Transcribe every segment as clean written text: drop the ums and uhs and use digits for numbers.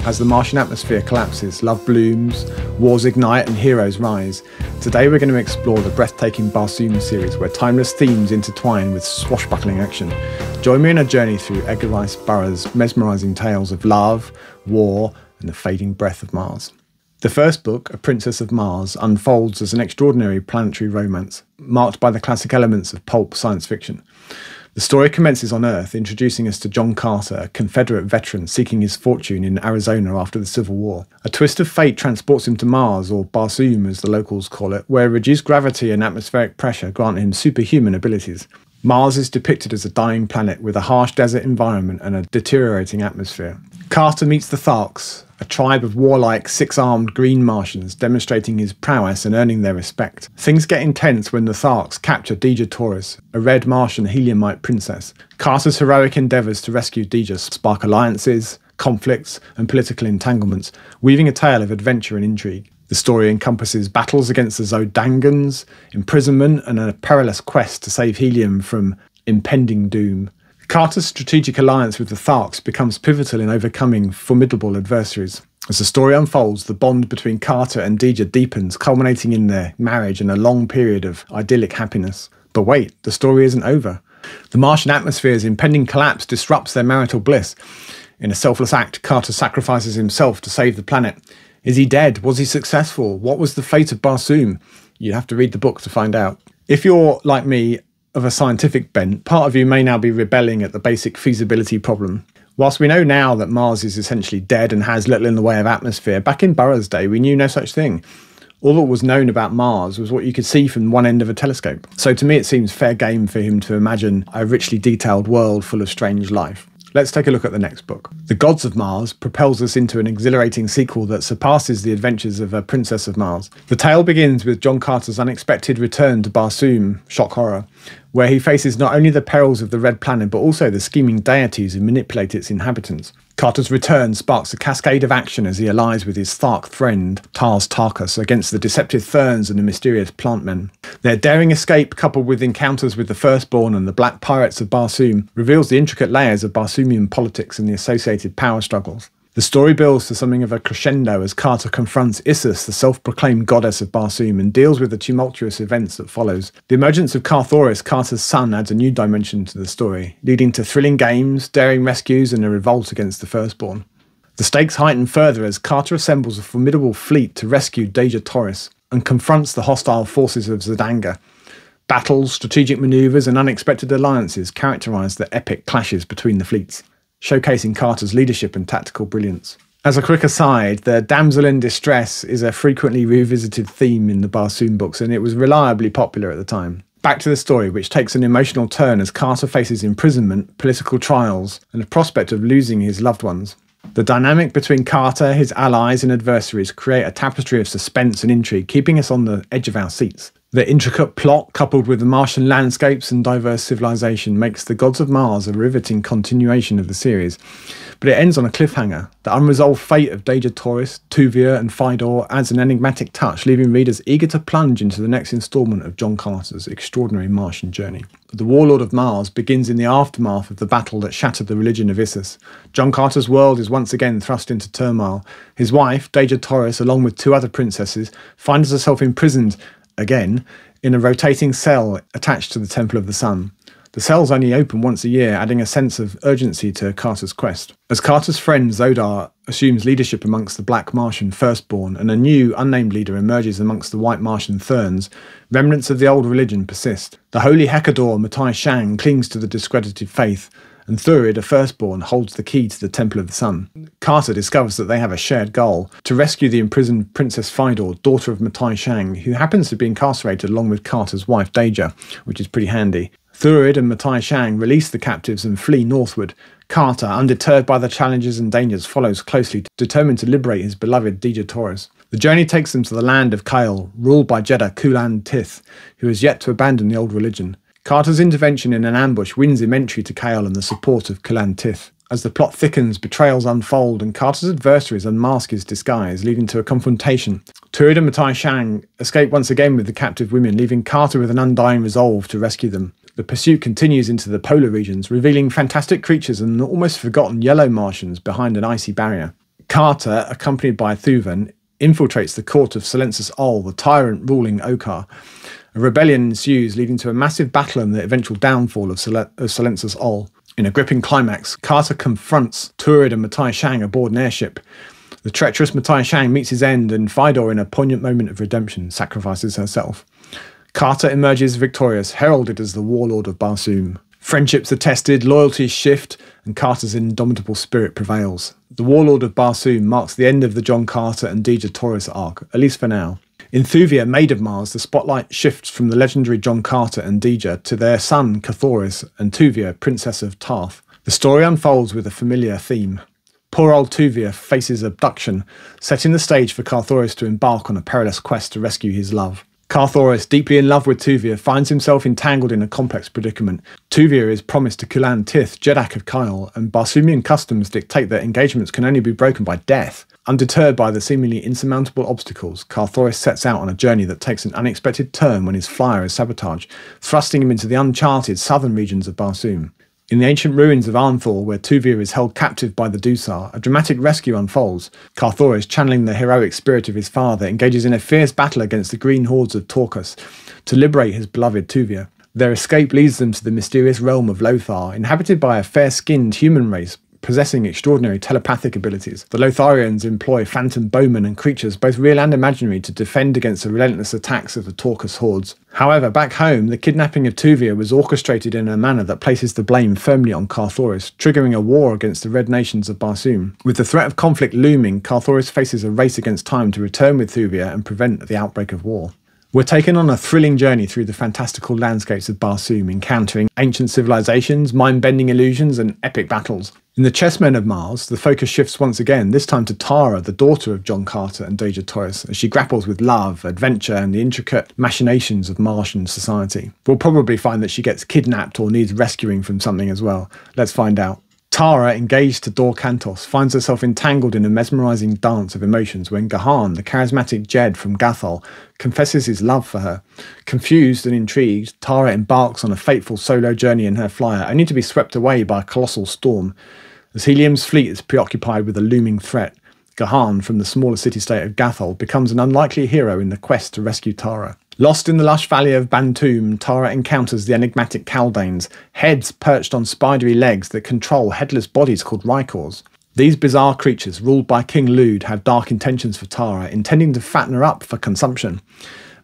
As the Martian atmosphere collapses, love blooms, wars ignite and heroes rise. Today we're going to explore the breathtaking Barsoom series where timeless themes intertwine with swashbuckling action. Join me in a journey through Edgar Burroughs' mesmerising tales of love, war and the fading breath of Mars. The first book, A Princess of Mars, unfolds as an extraordinary planetary romance, marked by the classic elements of pulp science fiction. The story commences on Earth, introducing us to John Carter, a Confederate veteran seeking his fortune in Arizona after the Civil War. A twist of fate transports him to Mars, or Barsoom as the locals call it, where reduced gravity and atmospheric pressure grant him superhuman abilities. Mars is depicted as a dying planet with a harsh desert environment and a deteriorating atmosphere. Carter meets the Tharks, a tribe of warlike, six-armed green Martians, demonstrating his prowess and earning their respect. Things get intense when the Tharks capture Deja Taurus, a red Martian heliumite princess. Carter's heroic endeavours to rescue Deja spark alliances, conflicts and political entanglements, weaving a tale of adventure and intrigue. The story encompasses battles against the Zodangans, imprisonment and a perilous quest to save helium from impending doom. Carter's strategic alliance with the Tharks becomes pivotal in overcoming formidable adversaries. As the story unfolds, the bond between Carter and Deja deepens, culminating in their marriage and a long period of idyllic happiness. But wait, the story isn't over. The Martian atmosphere's impending collapse disrupts their marital bliss. In a selfless act, Carter sacrifices himself to save the planet. Is he dead? Was he successful? What was the fate of Barsoom? You have to read the book to find out. If you're, like me, of a scientific bent, part of you may now be rebelling at the basic feasibility problem. Whilst we know now that Mars is essentially dead and has little in the way of atmosphere, back in Burroughs' day we knew no such thing. All that was known about Mars was what you could see from one end of a telescope. So to me it seems fair game for him to imagine a richly detailed world full of strange life. Let's take a look at the next book. The Gods of Mars propels us into an exhilarating sequel that surpasses the adventures of A Princess of Mars. The tale begins with John Carter's unexpected return to Barsoom, shock horror, where he faces not only the perils of the Red Planet but also the scheming deities who manipulate its inhabitants. Carter's return sparks a cascade of action as he allies with his Thark friend, Tars Tarkus, against the deceptive Therns and the mysterious Plantmen. Their daring escape, coupled with encounters with the Firstborn and the Black Pirates of Barsoom, reveals the intricate layers of Barsoomian politics and the associated power struggles. The story builds to something of a crescendo as Carter confronts Isis, the self-proclaimed goddess of Barsoom, and deals with the tumultuous events that follows. The emergence of Carthoris, Carter's son, adds a new dimension to the story, leading to thrilling games, daring rescues, and a revolt against the Firstborn. The stakes heighten further as Carter assembles a formidable fleet to rescue Deja Taurus and confronts the hostile forces of Zodanga. Battles, strategic manoeuvres, and unexpected alliances characterise the epic clashes between the fleets, showcasing Carter's leadership and tactical brilliance. As a quick aside, the damsel in distress is a frequently revisited theme in the Barsoom books, and it was reliably popular at the time. Back to the story, which takes an emotional turn as Carter faces imprisonment, political trials, and the prospect of losing his loved ones. The dynamic between Carter, his allies and adversaries create a tapestry of suspense and intrigue, keeping us on the edge of our seats. The intricate plot, coupled with the Martian landscapes and diverse civilization, makes The Gods of Mars a riveting continuation of the series. But it ends on a cliffhanger. The unresolved fate of Deja Taurus, Thuvia and Fidor adds an enigmatic touch, leaving readers eager to plunge into the next instalment of John Carter's extraordinary Martian journey. The Warlord of Mars begins in the aftermath of the battle that shattered the religion of Isis. John Carter's world is once again thrust into turmoil. His wife, Deja Taurus, along with two other princesses, finds herself imprisoned again, in a rotating cell attached to the Temple of the Sun. The cells only open once a year, adding a sense of urgency to Carter's quest. As Carter's friend Zodar assumes leadership amongst the Black Martian Firstborn and a new, unnamed leader emerges amongst the White Martian Therns, remnants of the old religion persist. The holy Hekador Matai Shang clings to the discredited faith, and Thurid, a Firstborn, holds the key to the Temple of the Sun. Carter discovers that they have a shared goal: to rescue the imprisoned Princess Fidor, daughter of Matai Shang, who happens to be incarcerated along with Carter's wife Deja, which is pretty handy. Thurid and Matai Shang release the captives and flee northward. Carter, undeterred by the challenges and dangers, follows closely, determined to liberate his beloved Deja Taurus. The journey takes them to the land of Kael, ruled by Jeddah Kulan Tith, who has yet to abandon the old religion. Carter's intervention in an ambush wins him entry to Kael and the support of Kulan Tith. As the plot thickens, betrayals unfold, and Carter's adversaries unmask his disguise, leading to a confrontation. Thurid and Matai Shang escape once again with the captive women, leaving Carter with an undying resolve to rescue them. The pursuit continues into the polar regions, revealing fantastic creatures and almost forgotten yellow Martians behind an icy barrier. Carter, accompanied by Thuvia, infiltrates the court of Silenceus Ol, the tyrant ruling Okar. A rebellion ensues, leading to a massive battle and the eventual downfall of Silenceus Ol. In a gripping climax, Carter confronts Turid and Matai Shang aboard an airship. The treacherous Matai Shang meets his end, and Fidor, in a poignant moment of redemption, sacrifices herself. Carter emerges victorious, heralded as the Warlord of Barsoom. Friendships are tested, loyalties shift, and Carter's indomitable spirit prevails. The Warlord of Barsoom marks the end of the John Carter and Deja Torres arc, at least for now. In Thuvia, Maid of Mars, the spotlight shifts from the legendary John Carter and Deja to their son, Cathoris, and Thuvia, Princess of Tarth. The story unfolds with a familiar theme. Poor old Thuvia faces abduction, setting the stage for Cathoris to embark on a perilous quest to rescue his love. Cathoris, deeply in love with Thuvia, finds himself entangled in a complex predicament. Thuvia is promised to Kulan Tith, Jeddak of Kyle, and Barsoomian customs dictate that engagements can only be broken by death. Undeterred by the seemingly insurmountable obstacles, Cathoris sets out on a journey that takes an unexpected turn when his flyer is sabotaged, thrusting him into the uncharted southern regions of Barsoom. In the ancient ruins of Arnthor, where Thuvia is held captive by the Dusar, a dramatic rescue unfolds. Cathoris, channeling the heroic spirit of his father, engages in a fierce battle against the green hordes of Torcus to liberate his beloved Thuvia. Their escape leads them to the mysterious realm of Lothar, inhabited by a fair-skinned human race possessing extraordinary telepathic abilities. The Lotharians employ phantom bowmen and creatures, both real and imaginary, to defend against the relentless attacks of the Torcus hordes. However, back home, the kidnapping of Thuvia was orchestrated in a manner that places the blame firmly on Cathoris, triggering a war against the Red Nations of Barsoom. With the threat of conflict looming, Cathoris faces a race against time to return with Thuvia and prevent the outbreak of war. We're taken on a thrilling journey through the fantastical landscapes of Barsoom, encountering ancient civilizations, mind-bending illusions, and epic battles. In the Chessmen of Mars, the focus shifts once again, this time to Tara, the daughter of John Carter and Deja Torres, as she grapples with love, adventure, and the intricate machinations of Martian society. We'll probably find that she gets kidnapped or needs rescuing from something as well. Let's find out. Tara, engaged to Dor Kantos, finds herself entangled in a mesmerising dance of emotions when Gahan, the charismatic Jed from Gathol, confesses his love for her. Confused and intrigued, Tara embarks on a fateful solo journey in her flyer, only to be swept away by a colossal storm. As Helium's fleet is preoccupied with a looming threat, Gahan, from the smaller city-state of Gathol, becomes an unlikely hero in the quest to rescue Tara. Lost in the lush valley of Bantoom, Tara encounters the enigmatic Kaldanes, heads perched on spidery legs that control headless bodies called Rykors. These bizarre creatures, ruled by King Lud, have dark intentions for Tara, intending to fatten her up for consumption.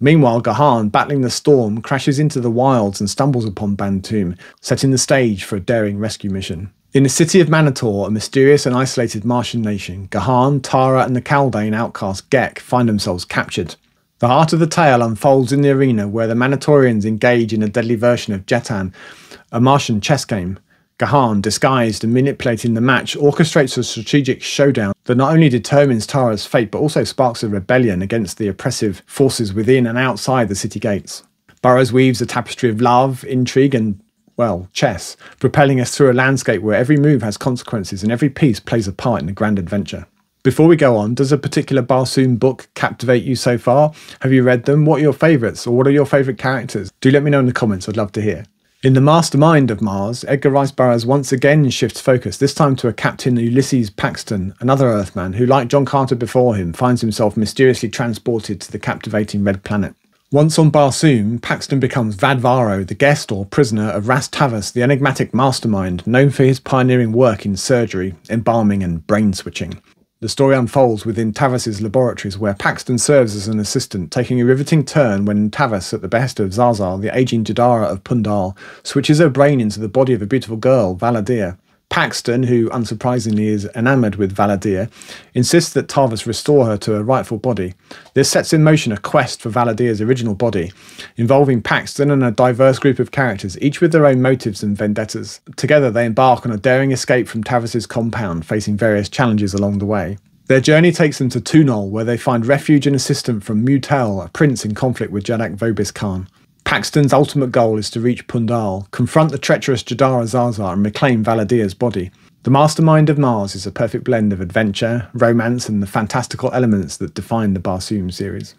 Meanwhile, Gahan, battling the storm, crashes into the wilds and stumbles upon Bantoom, setting the stage for a daring rescue mission. In the city of Manitor, a mysterious and isolated Martian nation, Gahan, Tara, and the Kaldane outcast Gek find themselves captured. The heart of the tale unfolds in the arena where the Manitorians engage in a deadly version of Jetan, a Martian chess game. Gahan, disguised and manipulating the match, orchestrates a strategic showdown that not only determines Tara's fate but also sparks a rebellion against the oppressive forces within and outside the city gates. Burroughs weaves a tapestry of love, intrigue and, well, chess, propelling us through a landscape where every move has consequences and every piece plays a part in a grand adventure. Before we go on, does a particular Barsoom book captivate you so far? Have you read them? What are your favourites, or what are your favourite characters? Do let me know in the comments, I'd love to hear. In The Mastermind of Mars, Edgar Rice Burroughs once again shifts focus, this time to a Captain Ulysses Paxton, another Earthman who, like John Carter before him, finds himself mysteriously transported to the captivating Red Planet. Once on Barsoom, Paxton becomes Vadvaro, the guest or prisoner of Ras Tavas, the enigmatic mastermind, known for his pioneering work in surgery, embalming and brain switching. The story unfolds within Tavas's laboratories, where Paxton serves as an assistant, taking a riveting turn when Tavas, at the behest of Zazar, the aging Jadara of Pundal, switches her brain into the body of a beautiful girl, Valadir. Paxton, who unsurprisingly is enamoured with Valadir, insists that Tavas restore her to her rightful body. This sets in motion a quest for Valadir's original body, involving Paxton and a diverse group of characters, each with their own motives and vendettas. Together they embark on a daring escape from Tavas's compound, facing various challenges along the way. Their journey takes them to Tunol, where they find refuge and assistance from Mutel, a prince in conflict with Jeddak Vobis Khan. Paxton's ultimate goal is to reach Pundal, confront the treacherous Jadara Zazar and reclaim Valadir's body. The Mastermind of Mars is a perfect blend of adventure, romance and the fantastical elements that define the Barsoom series.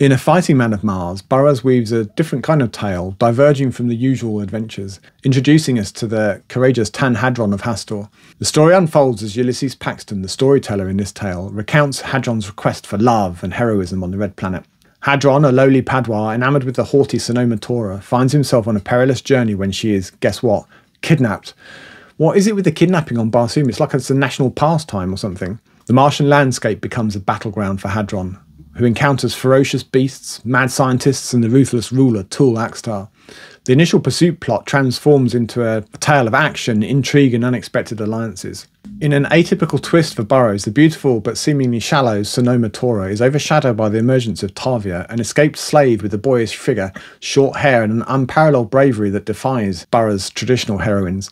In A Fighting Man of Mars, Burroughs weaves a different kind of tale, diverging from the usual adventures, introducing us to the courageous Tan Hadron of Hastur. The story unfolds as Ulysses Paxton, the storyteller in this tale, recounts Hadron's request for love and heroism on the Red Planet. Hadron, a lowly Padwa, enamoured with the haughty Sonoma Tora, finds himself on a perilous journey when she is, guess what, kidnapped. What is it with the kidnapping on Barsoom? It's like it's a national pastime or something. The Martian landscape becomes a battleground for Hadron, who encounters ferocious beasts, mad scientists, and the ruthless ruler Tul Akstar. The initial pursuit plot transforms into a tale of action, intrigue, and unexpected alliances. In an atypical twist for Burroughs, the beautiful but seemingly shallow Sonoma Tora is overshadowed by the emergence of Thuvia, an escaped slave with a boyish figure, short hair, and an unparalleled bravery that defies Burroughs' traditional heroines.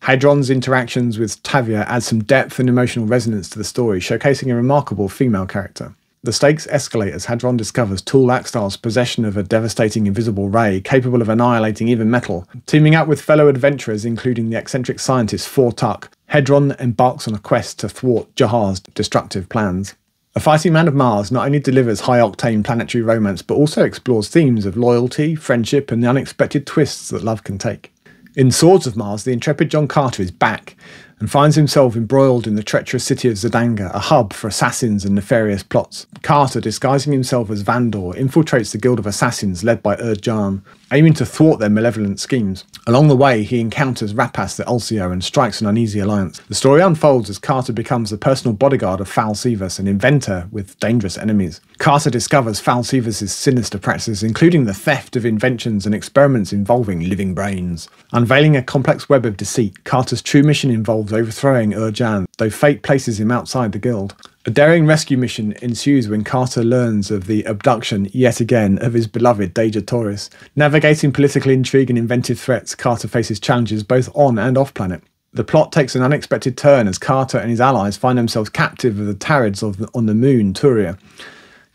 Hadron's interactions with Thuvia add some depth and emotional resonance to the story, showcasing a remarkable female character. The stakes escalate as Hadron discovers Tul Akstar's possession of a devastating invisible ray capable of annihilating even metal. Teaming up with fellow adventurers, including the eccentric scientist Tuck, Hadron embarks on a quest to thwart Jahar's destructive plans. A Fighting Man of Mars not only delivers high-octane planetary romance, but also explores themes of loyalty, friendship, and the unexpected twists that love can take. In Swords of Mars, the intrepid John Carter is back and finds himself embroiled in the treacherous city of Zidanga, a hub for assassins and nefarious plots. Carter, disguising himself as Vandor, infiltrates the Guild of Assassins led by Jan, aiming to thwart their malevolent schemes. Along the way, he encounters Rapace the Ulcio and strikes an uneasy alliance. The story unfolds as Carter becomes the personal bodyguard of Falsivus, an inventor with dangerous enemies. Carter discovers Falsivus' sinister practices, including the theft of inventions and experiments involving living brains. Unveiling a complex web of deceit, Carter's true mission involves overthrowing Jan, though fate places him outside the guild. A daring rescue mission ensues when Carter learns of the abduction, yet again, of his beloved Deja Taurus. Navigating political intrigue and inventive threats, Carter faces challenges both on and off planet. The plot takes an unexpected turn as Carter and his allies find themselves captive of the Tarids on the moon, Thuvia.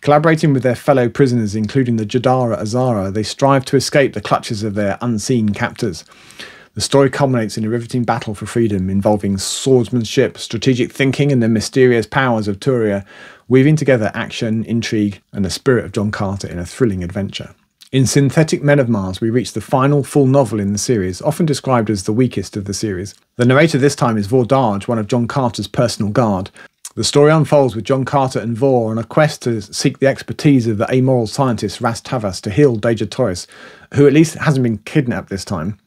Collaborating with their fellow prisoners, including the Jadara Azara, they strive to escape the clutches of their unseen captors. The story culminates in a riveting battle for freedom, involving swordsmanship, strategic thinking, and the mysterious powers of Thuvia, weaving together action, intrigue, and the spirit of John Carter in a thrilling adventure. In Synthetic Men of Mars, we reach the final full novel in the series, often described as the weakest of the series. The narrator this time is Vordage, one of John Carter's personal guard. The story unfolds with John Carter and Vor on a quest to seek the expertise of the amoral scientist Ras Tavas to heal Deja Taurus, who at least hasn't been kidnapped this time.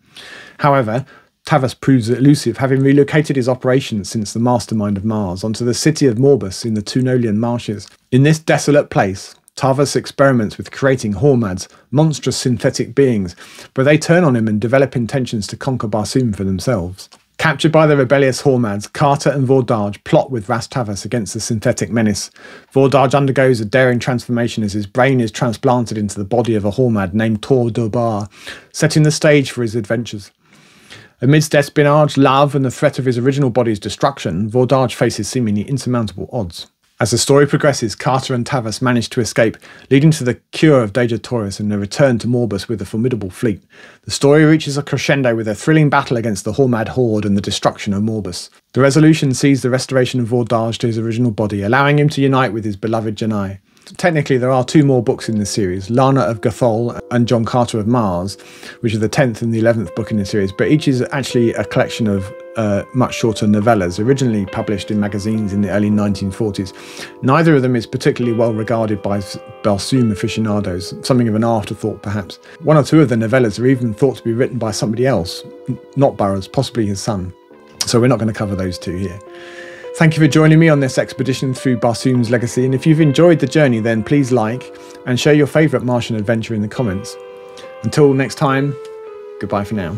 However, Tavas proves elusive, having relocated his operations since the mastermind of Mars onto the city of Morbus in the Tunolian marshes. In this desolate place, Tavas experiments with creating Hormads, monstrous synthetic beings, but they turn on him and develop intentions to conquer Barsoom for themselves. Captured by the rebellious Hormads, Carter and Vordage plot with Ras Tavas against the synthetic menace. Vordage undergoes a daring transformation as his brain is transplanted into the body of a Hormad named Tor Durbar, setting the stage for his adventures. Amidst espionage, love, and the threat of his original body's destruction, Vordage faces seemingly insurmountable odds. As the story progresses, Carter and Tavas manage to escape, leading to the cure of Deja Taurus and a return to Morbus with a formidable fleet. The story reaches a crescendo with a thrilling battle against the Hormad horde and the destruction of Morbus. The resolution sees the restoration of Vordage to his original body, allowing him to unite with his beloved Janai. Technically, there are two more books in this series, Lana of Gathol and John Carter of Mars, which are the 10th and the 11th book in the series, but each is actually a collection of much shorter novellas, originally published in magazines in the early 1940s. Neither of them is particularly well regarded by Barsoom aficionados, something of an afterthought perhaps. One or two of the novellas are even thought to be written by somebody else, not Burroughs, possibly his son. So we're not going to cover those two here. Thank you for joining me on this expedition through Barsoom's legacy, and if you've enjoyed the journey then please like and share your favourite Martian adventure in the comments. Until next time, goodbye for now.